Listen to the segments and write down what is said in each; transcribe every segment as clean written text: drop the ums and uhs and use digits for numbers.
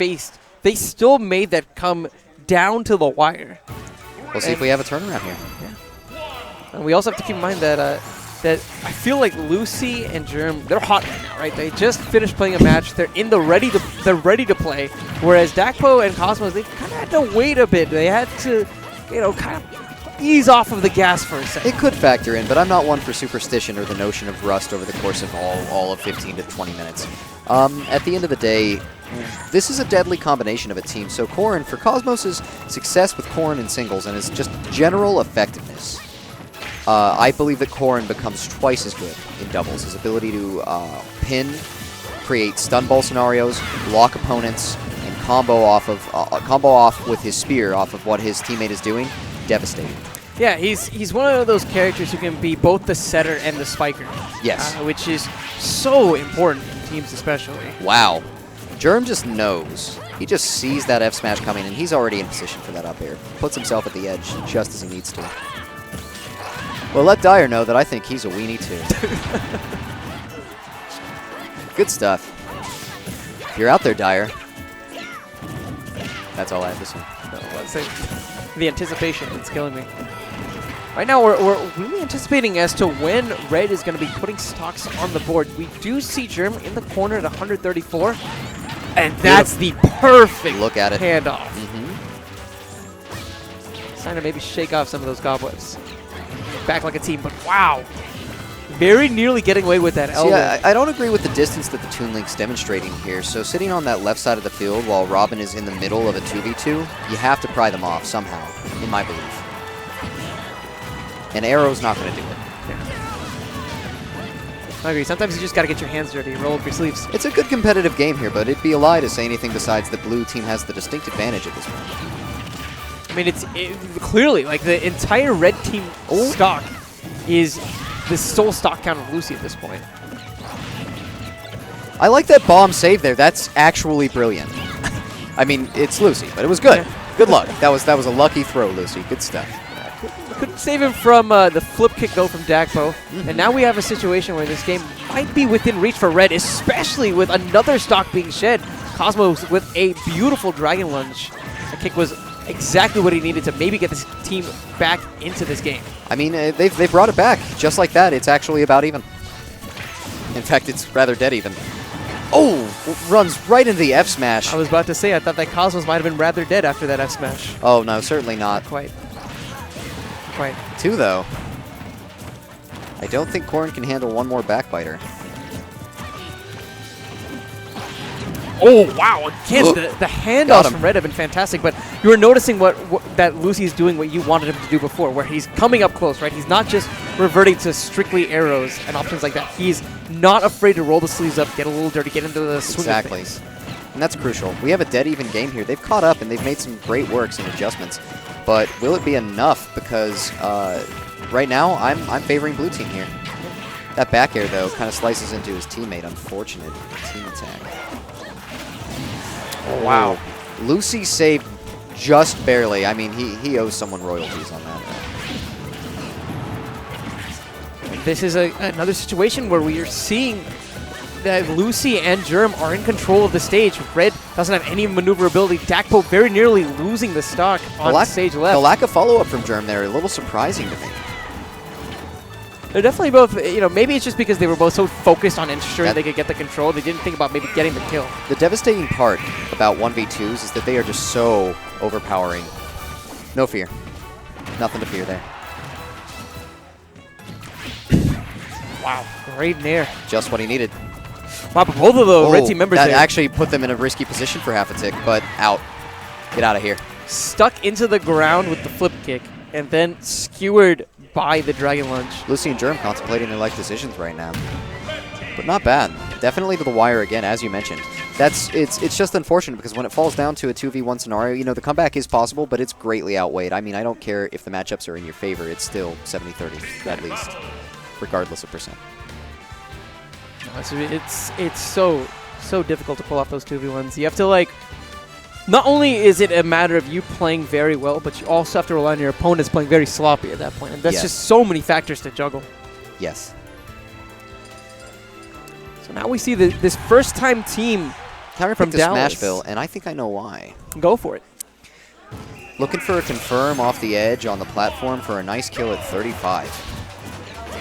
faced, they still made that come down to the wire. We'll see if we have a turnaround here. Yeah. And we also have to keep in mind that that I feel like Lucy and Jerm, they're hot right now, right? They just finished playing a match. They're ready to play. Whereas Dakpo and Cosmos, they kind of had to wait a bit. They had to, kind of ease off of the gas for a second. It could factor in, but I'm not one for superstition or the notion of rust over the course of all of 15 to 20 minutes. At the end of the day, this is a deadly combination of a team. So Corrin, for Cosmos' success with Corrin in singles and his just general effectiveness, I believe that Corrin becomes twice as good in doubles. His ability to pin, create stun ball scenarios, block opponents, and combo off with his spear off of what his teammate is doing, devastating. Yeah, he's one of those characters who can be both the setter and the spiker. Yes. Which is so important in teams especially. Wow. Jerm just knows. He just sees that F smash coming, and he's already in position for that up air. Puts himself at the edge just as he needs to. Well, let Dyer know that I think he's a weenie too. Good stuff. If you're out there, Dyer. That's all I have to say. No, let's say the anticipation, it's killing me. Right now, we're really anticipating as to when Red is going to be putting stocks on the board. We do see Jerm in the corner at 134, and that's the perfect look at it. Handoff. It's time to maybe shake off some of those cobwebs. Back like a team, but wow. Very nearly getting away with that elbow. Yeah, I don't agree with the distance that the Toon Link's demonstrating here. So sitting on that left side of the field while Robin is in the middle of a 2v2, you have to pry them off somehow, in my belief. And Arrow's not going to do it. Yeah. I agree. Sometimes you just got to get your hands dirty, roll up your sleeves. It's a good competitive game here, but it'd be a lie to say anything besides the blue team has the distinct advantage at this point. I mean, it's clearly, like, the entire red team stock is the sole stock count of Lucy at this point. I like that bomb save there. That's actually brilliant. I mean, it's Lucy, but it was good. Yeah. Good luck. That was a lucky throw, Lucy. Good stuff. Couldn't save him from the flip kick, though, from Dakpo. And now we have a situation where this game might be within reach for Red, especially with another stock being shed. Cosmos with a beautiful Dragon Lunge. The kick was exactly what he needed to maybe get this team back into this game. I mean, they've brought it back. Just like that, it's actually about even. In fact, it's rather dead even. Oh, runs right into the F smash. I was about to say, I thought that Cosmos might have been rather dead after that F smash. Oh, no, certainly not. Not quite. Quite. Two, though. I don't think Corrin can handle one more backbiter. Oh, wow. Again, the handoffs from Red have been fantastic, but you were noticing that Lucy is doing what you wanted him to do before, where he's coming up close, right? He's not just reverting to strictly arrows and options like that. He's not afraid to roll the sleeves up, get a little dirty, get into the swing of things. And that's crucial. We have a dead even game here. They've caught up, and they've made some great works and adjustments. But will it be enough? Because right now, I'm favoring blue team here. That back air, though, kind of slices into his teammate. Unfortunate team attack. Oh, wow. Lucy saved just barely. I mean, he owes someone royalties on that. This is another situation where we are seeing that Lucy and Jerm are in control of the stage. Red doesn't have any maneuverability. Dakpo very nearly losing the stock on stage left. The lack of follow-up from Jerm there, a little surprising to me. They're definitely both, maybe it's just because they were both so focused on ensuring they could get the control. They didn't think about maybe getting the kill. The devastating part about 1v2s is that they are just so overpowering. No fear. Nothing to fear there. Wow, great nair. Just what he needed. Wow, but both of the red team members that there actually put them in a risky position for half a tick, but out. Get out of here. Stuck into the ground with the flip kick, and then skewered by the Dragon Lunge. Lucy and Jerm contemplating their life decisions right now. But not bad. Definitely to the wire again, as you mentioned. It's just unfortunate because when it falls down to a 2v1 scenario, the comeback is possible, but it's greatly outweighed. I mean, I don't care if the matchups are in your favor. It's still 70-30 at least, regardless of percent. It's so difficult to pull off those 2v1s. You have to, not only is it a matter of you playing very well, but you also have to rely on your opponents playing very sloppy at that point. And that's just so many factors to juggle. Yes. So now we see this first-time team Counterpick to Dallas. Smashville, and I think I know why. Go for it. Looking for a confirm off the edge on the platform for a nice kill at 35.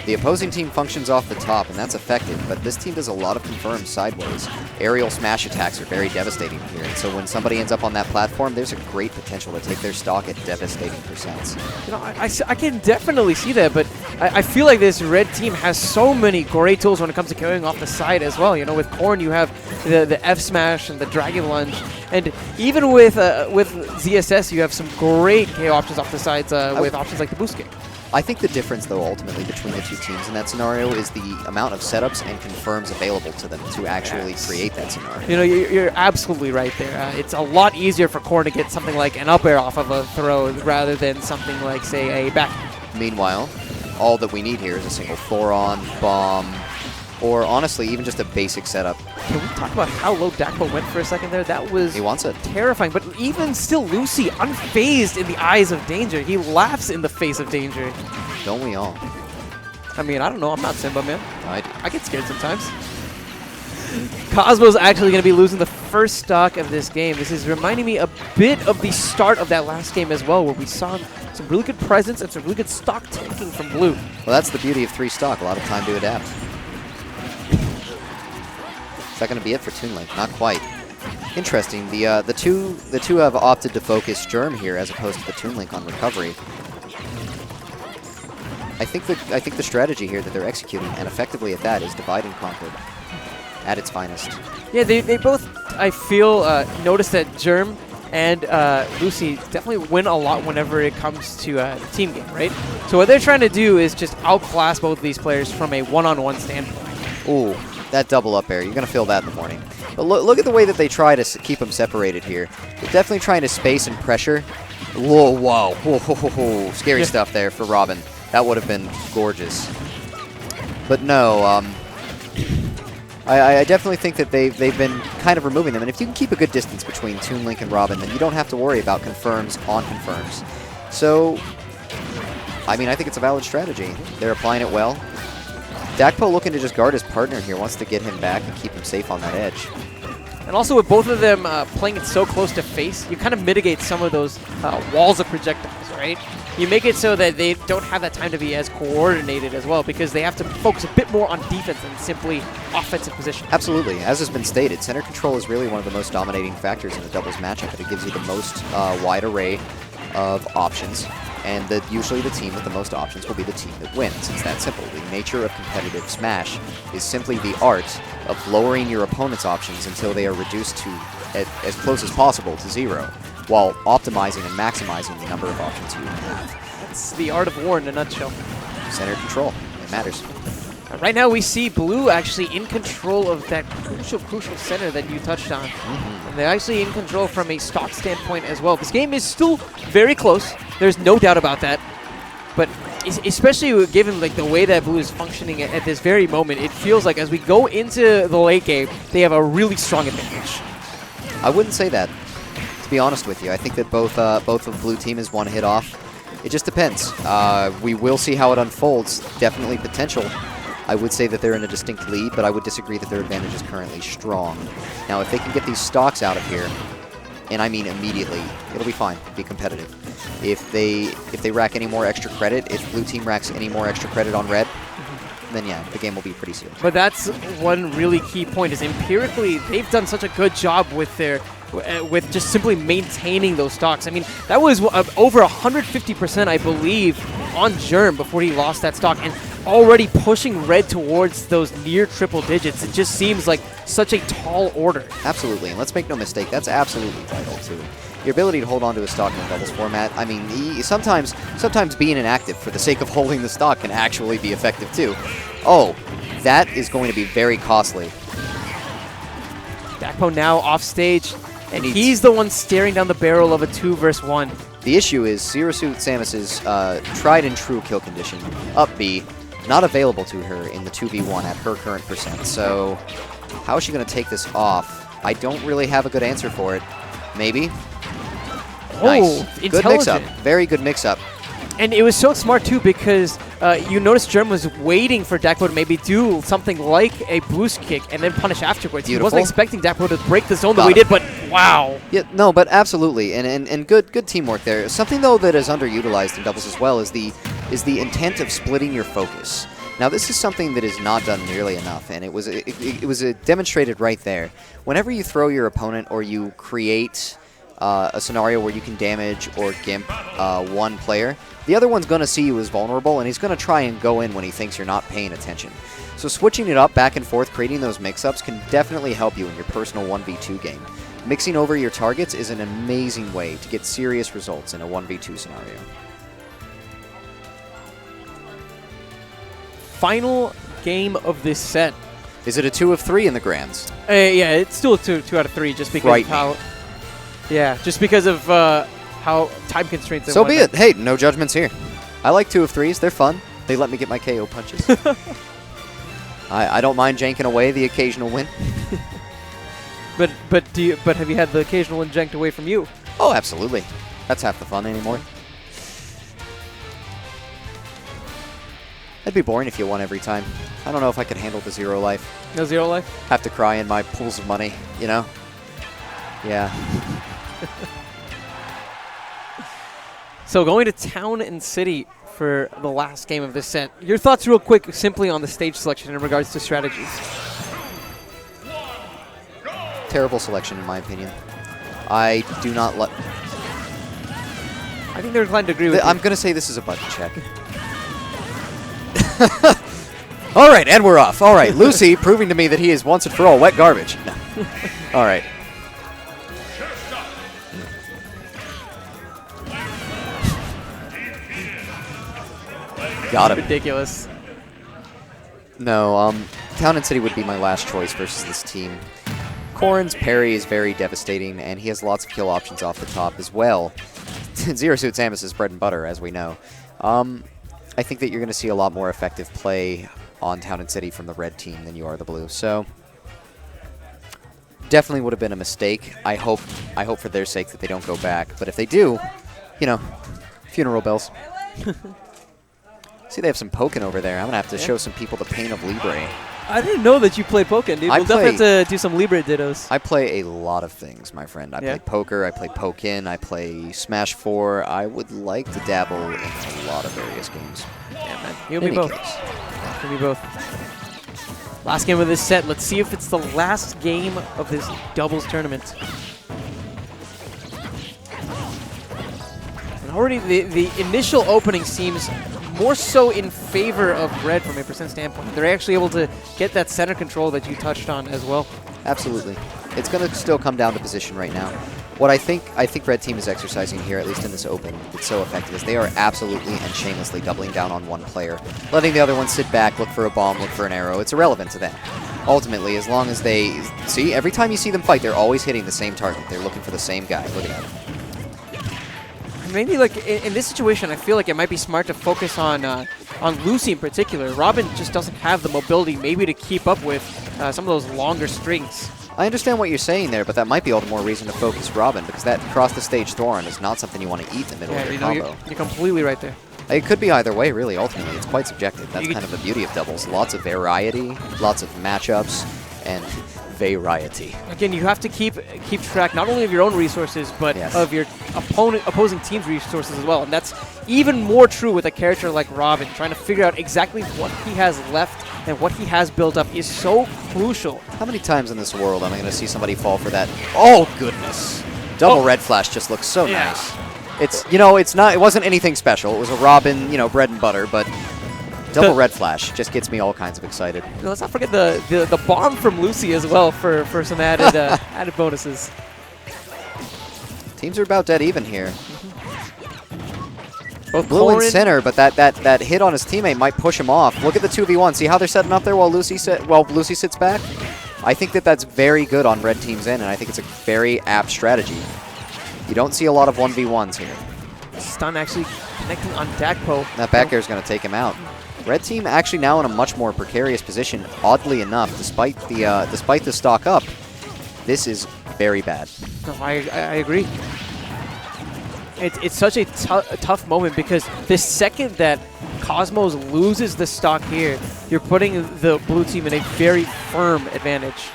The opposing team functions off the top, and that's effective, but this team does a lot of confirms sideways. Aerial smash attacks are very devastating here, and so when somebody ends up on that platform, there's a great potential to take their stock at devastating percents. You know, I can definitely see that, but I feel like this red team has so many great tools when it comes to carrying off the side as well. You know, with Corn, you have the F smash and the Dragon Lunge, and even with ZSS, you have some great KO options off the sides with options like the boost kick. I think the difference, though, ultimately between the two teams in that scenario is the amount of setups and confirms available to them to actually create that scenario. You know, you're absolutely right there. It's a lot easier for Korn to get something like an up air off of a throw rather than something like, say, a back. Meanwhile, all that we need here is a single 4-on, bomb, or honestly, even just a basic setup. Can we talk about how low Dakpo went for a second there? That was he wants it. Terrifying. But even still, Lucy, unfazed in the eyes of danger. He laughs in the face of danger. Don't we all? I mean, I don't know. I'm not Simba, man. I do. I get scared sometimes. Cosmo's actually going to be losing the first stock of this game. This is reminding me a bit of the start of that last game as well, where we saw some really good presence and some really good stock taking from Blue. Well, that's the beauty of 3 stock. A lot of time to adapt. Is that going to be it for Toon Link? Not quite. Interesting. The two have opted to focus Jerm here as opposed to the Toon Link on recovery. I think the strategy here that they're executing, and effectively at that, is divide and conquer at its finest. Yeah, they both, I feel, notice that Jerm and Lucy definitely win a lot whenever it comes to the team game, right? So what they're trying to do is just outclass both of these players from a one-on-one standpoint. Ooh, that double up air. You're going to feel that in the morning. But look at the way that they try to keep them separated here. They're definitely trying to space and pressure. Whoa, wow. Whoa. Scary stuff there for Robin. That would have been gorgeous. But no, I definitely think that they've been kind of removing them. And if you can keep a good distance between Toon Link and Robin, then you don't have to worry about confirms on confirms. So, I mean, I think it's a valid strategy. They're applying it well. Dakpo looking to just guard his partner here, wants to get him back and keep him safe on that edge. And also with both of them playing it so close to face, you kind of mitigate some of those walls of projectiles, right? You make it so that they don't have that time to be as coordinated as well, because they have to focus a bit more on defense than simply offensive position. Absolutely. As has been stated, center control is really one of the most dominating factors in a doubles matchup. It gives you the most wide array of options, and usually the team with the most options will be the team that wins. It's that simple. The nature of competitive Smash is simply the art of lowering your opponent's options until they are reduced to as close as possible to 0, while optimizing and maximizing the number of options you have. That's the art of war in a nutshell. Center control. It matters. Right now we see Blue actually in control of that crucial center that you touched on. And they're actually in control from a stock standpoint as well. This game is still very close. There's no doubt about that. But especially given like the way that Blue is functioning at this very moment, it feels like as we go into the late game, they have a really strong advantage. I wouldn't say that, to be honest with you. I think that both of Blue team is one hit off. It just depends. We will see how it unfolds. Definitely potential. I would say that they're in a distinct lead, but I would disagree that their advantage is currently strong. Now, if they can get these stocks out of here, and I mean immediately, it'll be fine. It'll be competitive. If they rack any more extra credit, if Blue team racks any more extra credit on red, then yeah, the game will be pretty serious. But that's one really key point, is empirically, they've done such a good job with their with just simply maintaining those stocks. I mean, that was over 150%, I believe, on Jerm before he lost that stock, and already pushing red towards those near triple digits. It just seems like such a tall order. Absolutely, and let's make no mistake, that's absolutely vital too. Your ability to hold on to a stock in the doubles format, I mean, sometimes being inactive for the sake of holding the stock can actually be effective too. Oh, that is going to be very costly. Dakpo now off stage, and he's the one staring down the barrel of a 2 versus 1. The issue is Sirasu Samus's tried and true kill condition, up B, not available to her in the 2v1 at her current percent. So how is she going to take this off? I don't really have a good answer for it. Maybe. Oh, Nice. Good mix-up. intelligent. Very good mix-up. And it was so smart, too, because you noticed Jerm was waiting for Dakpo to maybe do something like a boost kick and then punish afterwards. Beautiful. He wasn't expecting Dakpo to break the zone the way he did, but wow. Yeah, no, but absolutely, and good teamwork there. Something, though, that is underutilized in doubles as well is the intent of splitting your focus. Now, this is something that is not done nearly enough, and it was demonstrated right there. Whenever you throw your opponent or you create a scenario where you can damage or gimp one player, the other one's going to see you as vulnerable, and he's going to try and go in when he thinks you're not paying attention. So switching it up back and forth, creating those mix-ups can definitely help you in your personal 1v2 game. Mixing over your targets is an amazing way to get serious results in a 1v2 scenario. Final game of this set. Is it a 2 of 3 in the grands? Yeah, it's still a 2 out of 3 just because of how... Yeah, just because of how time constraints and So be it. Hey, no judgments here. I like 2 of 3s. They're fun. They let me get my KO punches. I don't mind janking away the occasional win. But have you had the occasional win janked away from you? Oh, absolutely. That's half the fun anymore. That'd be boring if you won every time. I don't know if I could handle the 0 life. No 0 life? Have to cry in my pools of money, you know? Yeah. So going to Town and City for the last game of this set. Your thoughts real quick simply on the stage selection in regards to strategies. Terrible selection in my opinion. I do not like... I think they're inclined to agree with you. I'm going to say this is a button check. All right, and we're off. All right, Lucy proving to me that he is once and for all wet garbage. No. All right. Got him. Ridiculous. No, Town and City would be my last choice versus this team. Corrin's parry is very devastating, and he has lots of kill options off the top as well. Zero Suit Samus is bread and butter, as we know. I think that you're going to see a lot more effective play on Town and City from the red team than you are the blue. So definitely would have been a mistake. I hope for their sake that they don't go back. But if they do, you know, funeral bells. See, they have some Pokken over there. I'm going to have to show some people the pain of Libre. I didn't know that you play Pokken, dude. We'll definitely have to do some Libre dittos. I play a lot of things, my friend. I play poker, I play Pokken, I play Smash 4. I would like to dabble in a lot of various games. Yeah, man. You'll be both. You'll be both. Last game of this set. Let's see if it's the last game of this doubles tournament. And already the initial opening seems more so in favor of red from a percent standpoint. They're actually able to get that center control that you touched on as well. Absolutely. It's going to still come down to position right now. What I think red team is exercising here, at least in this open, it's so effective, is they are absolutely and shamelessly doubling down on one player, letting the other one sit back, look for a bomb, look for an arrow. It's irrelevant to them. Ultimately, as long as they... See, every time you see them fight, they're always hitting the same target. They're looking for the same guy. Look at that. Maybe like in this situation, I feel like it might be smart to focus on Lucy in particular. Robin just doesn't have the mobility maybe to keep up with some of those longer strings. I understand what you're saying there, but that might be all the more reason to focus Robin, because that cross-the-stage Thoron is not something you want to eat in the middle of your combo. You're completely right there. It could be either way, really, ultimately. It's quite subjective. That's kind of the beauty of doubles. Lots of variety, lots of matchups, and variety. Again, you have to keep track not only of your own resources, but of your opposing team's resources as well. And that's even more true with a character like Robin. Trying to figure out exactly what he has left and what he has built up is so crucial. How many times in this world am I going to see somebody fall for that? Oh, goodness. Double red flash just looks so nice. It's, you know, it wasn't anything special. It was a Robin, you know, bread and butter, but double red flash just gets me all kinds of excited. Let's not forget the bomb from Lucy as well for some added added bonuses. Teams are about dead even here. Both Blue in center, but that hit on his teammate might push him off. Look at the 2v1. See how they're setting up there while Lucy sits back? I think that's very good on red team's end, and I think it's a very apt strategy. You don't see a lot of 1v1s here. Stun actually connecting on Dakpo. That back air is going to take him out. Red team actually now in a much more precarious position, oddly enough, despite the stock up. This is very bad. No, I agree. It's such a tough moment because the second that Cosmos loses the stock here, you're putting the blue team in a very firm advantage.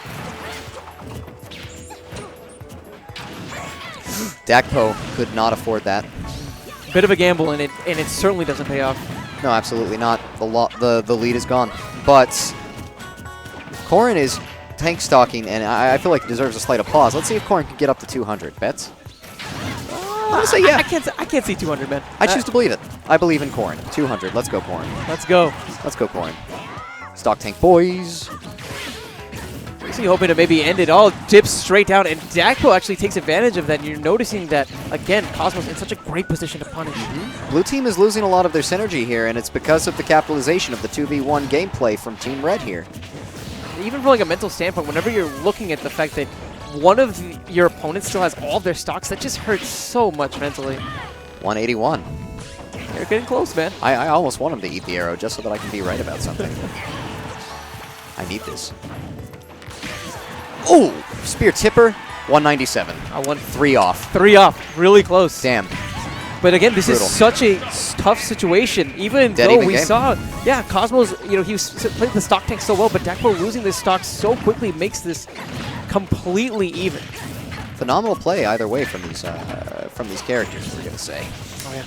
Dakpo could not afford that. Bit of a gamble, and it certainly doesn't pay off. No, absolutely not. The lead is gone. But Corrin is tank stalking, and I feel like it deserves a slight applause. Let's see if Corrin can get up to 200. Bets? I'm going to say yeah. I can't see 200, man. I choose to believe it. I believe in Corrin. 200. Let's go, Corrin. Let's go. Let's go, Corrin. Stock tank boys. Lucy hoping to maybe end it all, dips straight down, and Dakpo actually takes advantage of that. And you're noticing that, again, Cosmos in such a great position to punish. Blue team is losing a lot of their synergy here, and it's because of the capitalization of the 2v1 gameplay from Team Red here. Even from like a mental standpoint, whenever you're looking at the fact that one of your opponents still has all of their stocks, that just hurts so much mentally. 181. You're getting close, man. I almost want him to eat the arrow just so that I can be right about something. I need this. Oh! Spear tipper, 197. I won 3 off. 3 off. Really close. Damn. But again, this Brutal. is such a tough situation. Even Dead though even we game. saw, yeah, Cosmos, he was playing the stock tank so well, but Dakpo losing this stock so quickly makes this completely even. Phenomenal play either way from these characters, we're gonna say. Oh yeah.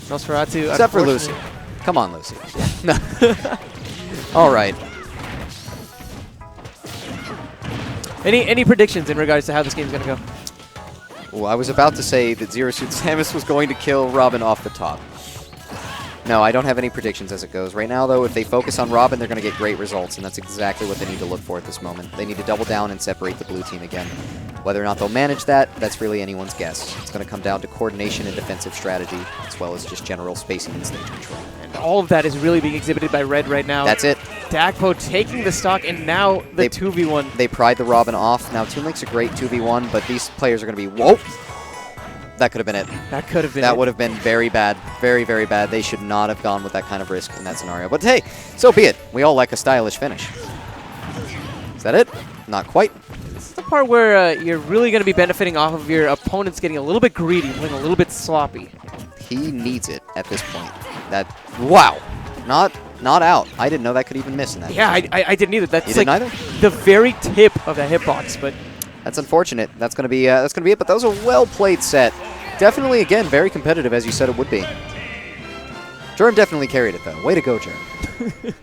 Nosferatu. Except for Lucy. Come on, Lucy. No. All right. Any predictions in regards to how this game's gonna go? Well, I was about to say that Zero Suit Samus was going to kill Robin off the top. No, I don't have any predictions as it goes. Right now, though, if they focus on Robin, they're going to get great results, and that's exactly what they need to look for at this moment. They need to double down and separate the blue team again. Whether or not they'll manage that, that's really anyone's guess. It's going to come down to coordination and defensive strategy, as well as just general spacing and stage control. And all of that is really being exhibited by Red right now. That's it. Dakpo taking the stock, and now the 2v1. They pried the Robin off. Now, Toon Link's a great 2v1, but these players are going to be... Whoa! That could have been it. That could have been That it. would have been very bad. Very, very bad. They should not have gone with that kind of risk in that scenario. But hey, so be it. We all like a stylish finish. Is that it? Not quite. This is the part where you're really going to be benefiting off of your opponents getting a little bit greedy, playing a little bit sloppy. He needs it at this point. That... Wow. Not out. I didn't know that could even miss in that. Yeah, I didn't either. That's You didn't like either? the very tip of that hitbox, but... That's unfortunate. That's gonna be it. But that was a well-played set. Definitely, again, very competitive, as you said it would be. Jerm definitely carried it, though. Way to go, Jerm.